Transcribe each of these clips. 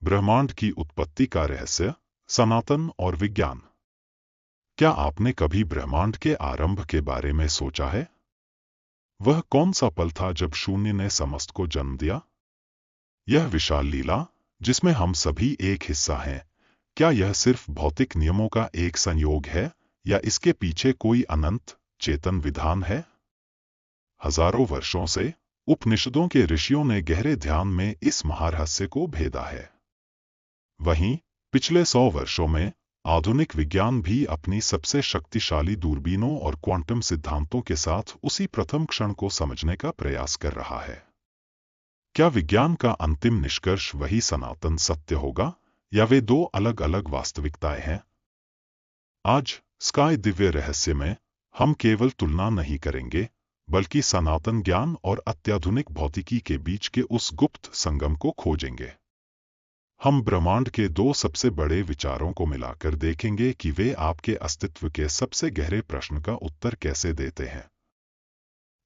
ब्रह्मांड की उत्पत्ति का रहस्य, सनातन और विज्ञान। क्या आपने कभी ब्रह्मांड के आरंभ के बारे में सोचा है? वह कौन सा पल था जब शून्य ने समस्त को जन्म दिया? यह विशाल लीला, जिसमें हम सभी एक हिस्सा हैं, क्या यह सिर्फ भौतिक नियमों का एक संयोग है या इसके पीछे कोई अनंत, चेतन विधान है? हजारों वर्षों से उपनिषदों के ऋषियों ने गहरे ध्यान में इस महारहस्य को भेदा है। वहीं पिछले 100 वर्षों में आधुनिक विज्ञान भी अपनी सबसे शक्तिशाली दूरबीनों और क्वांटम सिद्धांतों के साथ उसी प्रथम क्षण को समझने का प्रयास कर रहा है। क्या विज्ञान का अंतिम निष्कर्ष वही सनातन सत्य होगा या वे दो अलग अलग वास्तविकताएं हैं? आज स्काई दिव्य रहस्य में हम केवल तुलना नहीं करेंगे, बल्कि सनातन ज्ञान और अत्याधुनिक भौतिकी के बीच के उस गुप्त संगम को खोजेंगे। हम ब्रह्मांड के दो सबसे बड़े विचारों को मिलाकर देखेंगे कि वे आपके अस्तित्व के सबसे गहरे प्रश्न का उत्तर कैसे देते हैं।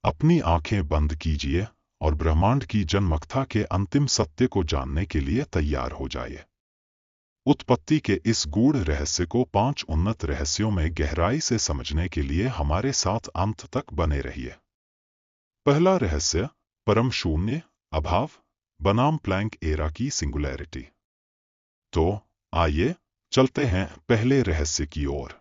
अपनी आंखें बंद कीजिए और ब्रह्मांड की जन्मकथा के अंतिम सत्य को जानने के लिए तैयार हो जाइए। उत्पत्ति के इस गूढ़ रहस्य को 5 उन्नत रहस्यों में गहराई से समझने के लिए हमारे साथ अंत तक बने रहिए। पहला रहस्य, परम शून्य, अभाव, बनाम प्लैंक एरा की सिंगुलैरिटी। तो आइए चलते हैं पहले रहस्य की ओर।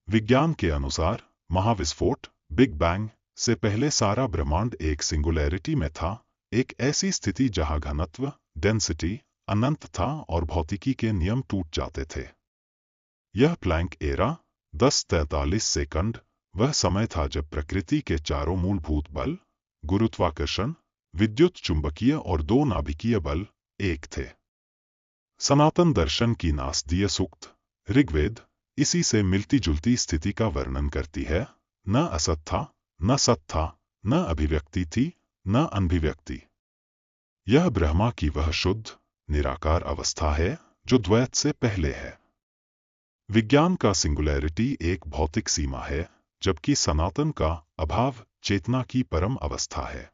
विज्ञान के अनुसार महाविस्फोट, बिग बैंग से पहले सारा ब्रह्मांड एक सिंगुलैरिटी में था, एक ऐसी स्थिति जहां घनत्व, डेंसिटी अनंत था और भौतिकी के नियम टूट जाते थे। यह प्लैंक एरा 10-43 सेकंड वह समय था जब प्रकृति के चारों मूलभूत बल, गुरुत्वाकर्षण, विद्युत चुंबकीय और दो नाभिकीय बल, एक थे। सनातन दर्शन की नासदीय सूक्त, ऋग्वेद, इसी से मिलती जुलती स्थिति का वर्णन करती है। न असत था, न सत था, न अभिव्यक्ति थी, न अनभिव्यक्ति। यह ब्रह्मा की वह शुद्ध, निराकार अवस्था है जो द्वैत से पहले है। विज्ञान का सिंगुलैरिटी एक भौतिक सीमा है, जबकि सनातन का अभाव चेतना की परम अवस्था है।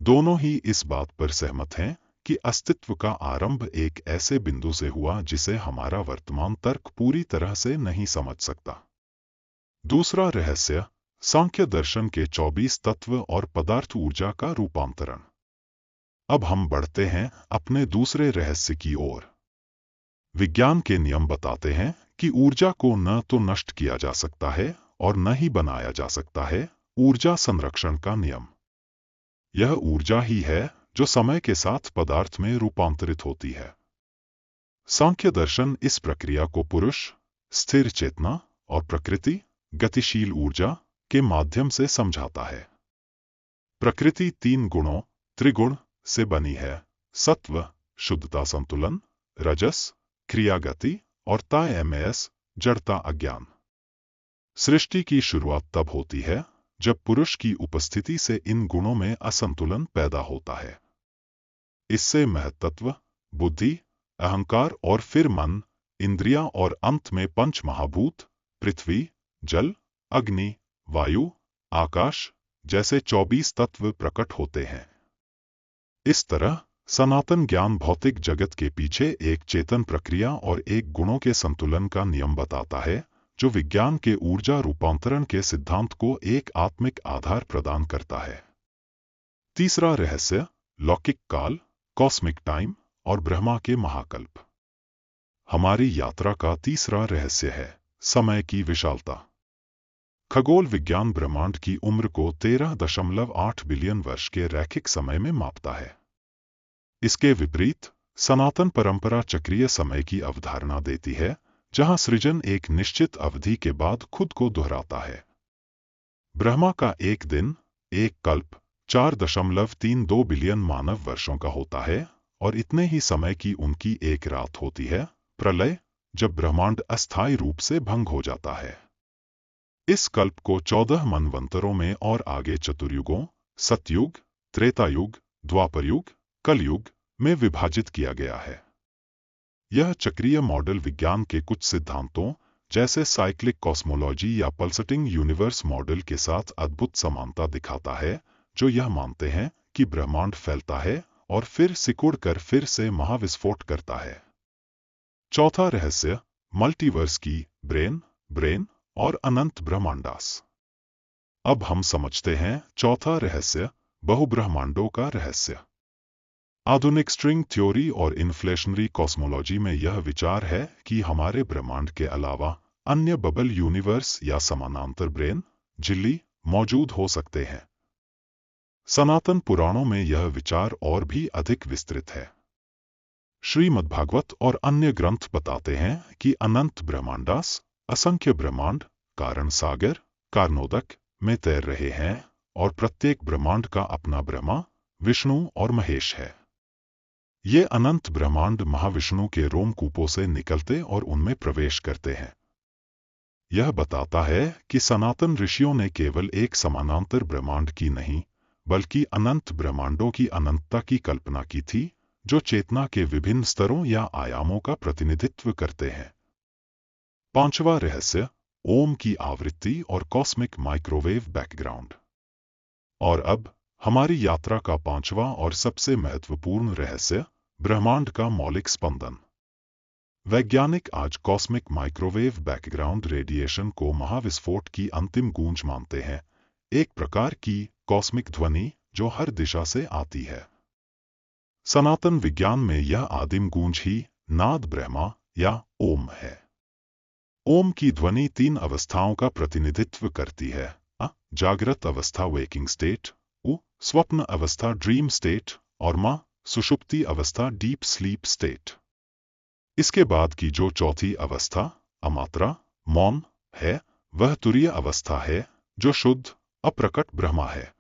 दोनों ही इस बात पर सहमत हैं कि अस्तित्व का आरंभ एक ऐसे बिंदु से हुआ जिसे हमारा वर्तमान तर्क पूरी तरह से नहीं समझ सकता। दूसरा रहस्य, सांख्य दर्शन के 24 तत्व और पदार्थ ऊर्जा का रूपांतरण। अब हम बढ़ते हैं अपने दूसरे रहस्य की ओर। विज्ञान के नियम बताते हैं कि ऊर्जा को न तो नष्ट किया जा सकता है और न ही बनाया जा सकता है। ऊर्जा संरक्षण का नियम। यह ऊर्जा ही है जो समय के साथ पदार्थ में रूपांतरित होती है। सांख्य दर्शन इस प्रक्रिया को पुरुष, स्थिर चेतना और प्रकृति, गतिशील ऊर्जा के माध्यम से समझाता है। प्रकृति 3 गुणों, त्रिगुण से बनी है: सत्व, शुद्धता संतुलन, रजस, क्रिया गति और तामस, जड़ता अज्ञान। सृष्टि की शुरुआत तब होती है जब पुरुष की उपस्थिति से इन गुणों में असंतुलन पैदा होता है। इससे महत्त्व, बुद्धि, अहंकार और फिर मन, इंद्रियां और अंत में पंच महाभूत, पृथ्वी, जल, अग्नि, वायु, आकाश जैसे 24 तत्व प्रकट होते हैं। इस तरह सनातन ज्ञान भौतिक जगत के पीछे एक चेतन प्रक्रिया और एक गुणों के संतुलन का नियम बताता है, जो विज्ञान के ऊर्जा रूपांतरण के सिद्धांत को एक आत्मिक आधार प्रदान करता है। तीसरा रहस्य, लौकिक काल, कॉस्मिक टाइम और ब्रह्मा के महाकल्प। हमारी यात्रा का तीसरा रहस्य है समय की विशालता। खगोल विज्ञान ब्रह्मांड की उम्र को 13.8 बिलियन वर्ष के रैखिक समय में मापता है। इसके विपरीत सनातन परंपरा चक्रीय समय की अवधारणा देती है, जहां सृजन एक निश्चित अवधि के बाद खुद को दोहराता है। ब्रह्मा का एक दिन, एक कल्प, 4.32 बिलियन मानव वर्षों का होता है और इतने ही समय की उनकी एक रात होती है, प्रलय, जब ब्रह्मांड अस्थायी रूप से भंग हो जाता है। इस कल्प को 14 मनवंतरों में और आगे चतुर्युगों, सतयुग, त्रेतायुग, द्वापरयुग, कलयुग में विभाजित किया गया है। यह चक्रीय मॉडल विज्ञान के कुछ सिद्धांतों जैसे साइक्लिक कॉस्मोलॉजी या पल्सेटिंग यूनिवर्स मॉडल के साथ अद्भुत समानता दिखाता है, जो यह मानते हैं कि ब्रह्मांड फैलता है और फिर सिकुड़कर फिर से महाविस्फोट करता है। चौथा रहस्य, मल्टीवर्स की ब्रेन और अनंत ब्रह्मांडास। अब हम समझते हैं चौथा रहस्य, बहुब्रह्मांडों का रहस्य। आधुनिक स्ट्रिंग थ्योरी और इन्फ्लेशनरी कॉस्मोलॉजी में यह विचार है कि हमारे ब्रह्मांड के अलावा अन्य बबल यूनिवर्स या समानांतर ब्रेन झिल्ली मौजूद हो सकते हैं। सनातन पुराणों में यह विचार और भी अधिक विस्तृत है। श्रीमद्भागवत और अन्य ग्रंथ बताते हैं कि अनंत ब्रह्मांडास, असंख्य ब्रह्मांड कारण सागर कारनोदक में तैर रहे हैं और प्रत्येक ब्रह्मांड का अपना ब्रह्मा, विष्णु और महेश है। ये अनंत ब्रह्मांड महाविष्णु के रोमकूपों से निकलते और उनमें प्रवेश करते हैं। यह बताता है कि सनातन ऋषियों ने केवल एक समानांतर ब्रह्मांड की नहीं, बल्कि अनंत ब्रह्मांडों की अनंतता की कल्पना की थी, जो चेतना के विभिन्न स्तरों या आयामों का प्रतिनिधित्व करते हैं। पांचवा रहस्य, ओम की आवृत्ति और कॉस्मिक माइक्रोवेव बैकग्राउंड। और अब हमारी यात्रा का पांचवा और सबसे महत्वपूर्ण रहस्य, ब्रह्मांड का मौलिक स्पंदन। वैज्ञानिक आज कॉस्मिक माइक्रोवेव बैकग्राउंड रेडिएशन को महाविस्फोट की अंतिम गूंज मानते हैं, एक प्रकार की कॉस्मिक ध्वनि जो हर दिशा से आती है। सनातन विज्ञान में यह आदिम गूंज ही नाद ब्रह्मा या ओम है। ओम की ध्वनि 3 अवस्थाओं का प्रतिनिधित्व करती है, अ जागृत अवस्था वेकिंग स्टेट, उ स्वप्न अवस्था ड्रीम स्टेट और मा सुषुप्ति अवस्था डीप स्लीप स्टेट। इसके बाद की जो चौथी अवस्था अमात्रा मौन है, वह तुरीय अवस्था है, जो शुद्ध अप्रकट ब्रह्मा है।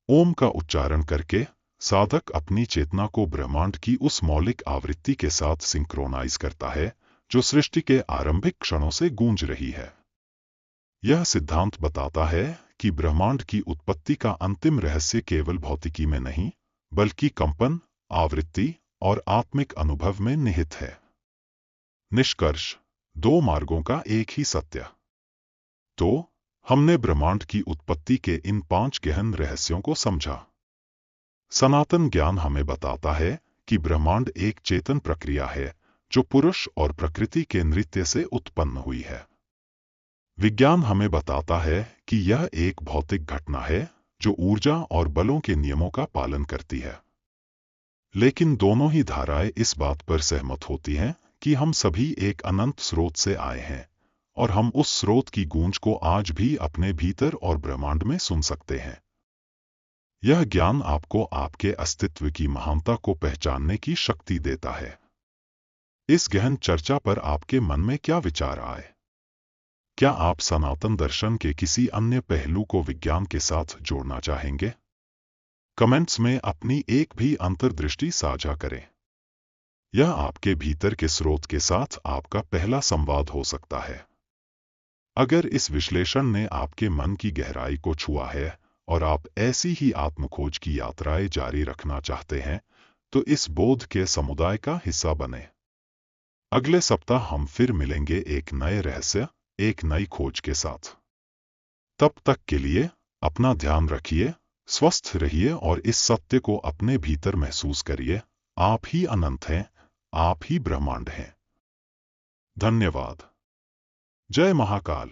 ओम का उच्चारण करके साधक अपनी चेतना को ब्रह्मांड की उस मौलिक आवृत्ति के साथ सिंक्रोनाइज करता है जो सृष्टि के आरंभिक क्षणों से गूंज रही है। यह सिद्धांत बताता है कि ब्रह्मांड की उत्पत्ति का अंतिम रहस्य केवल भौतिकी में नहीं, बल्कि कंपन, आवृत्ति और आत्मिक अनुभव में निहित है। निष्कर्ष, 2 मार्गों का एक ही सत्य। तो हमने ब्रह्मांड की उत्पत्ति के इन 5 गहन रहस्यों को समझा। सनातन ज्ञान हमें बताता है कि ब्रह्मांड एक चेतन प्रक्रिया है जो पुरुष और प्रकृति के नृत्य से उत्पन्न हुई है। विज्ञान हमें बताता है कि यह एक भौतिक घटना है जो ऊर्जा और बलों के नियमों का पालन करती है। लेकिन दोनों ही धाराएं इस बात पर सहमत होती हैं कि हम सभी एक अनंत स्रोत से आए हैं और हम उस स्रोत की गूंज को आज भी अपने भीतर और ब्रह्मांड में सुन सकते हैं। यह ज्ञान आपको आपके अस्तित्व की महानता को पहचानने की शक्ति देता है। इस गहन चर्चा पर आपके मन में क्या विचार आए? क्या आप सनातन दर्शन के किसी अन्य पहलू को विज्ञान के साथ जोड़ना चाहेंगे? कमेंट्स में अपनी एक भी अंतर्दृष्टि साझा करें। यह आपके भीतर के स्रोत के साथ आपका पहला संवाद हो सकता है। अगर इस विश्लेषण ने आपके मन की गहराई को छुआ है और आप ऐसी ही आत्मखोज की यात्राएं जारी रखना चाहते हैं, तो इस बोध के समुदाय का हिस्सा बने। अगले सप्ताह हम फिर मिलेंगे एक नए रहस्य, एक नई खोज के साथ। तब तक के लिए अपना ध्यान रखिए, स्वस्थ रहिए और इस सत्य को अपने भीतर महसूस करिए, आप ही अनंत हैं, आप ही ब्रह्मांड हैं। धन्यवाद। जय महाकाल।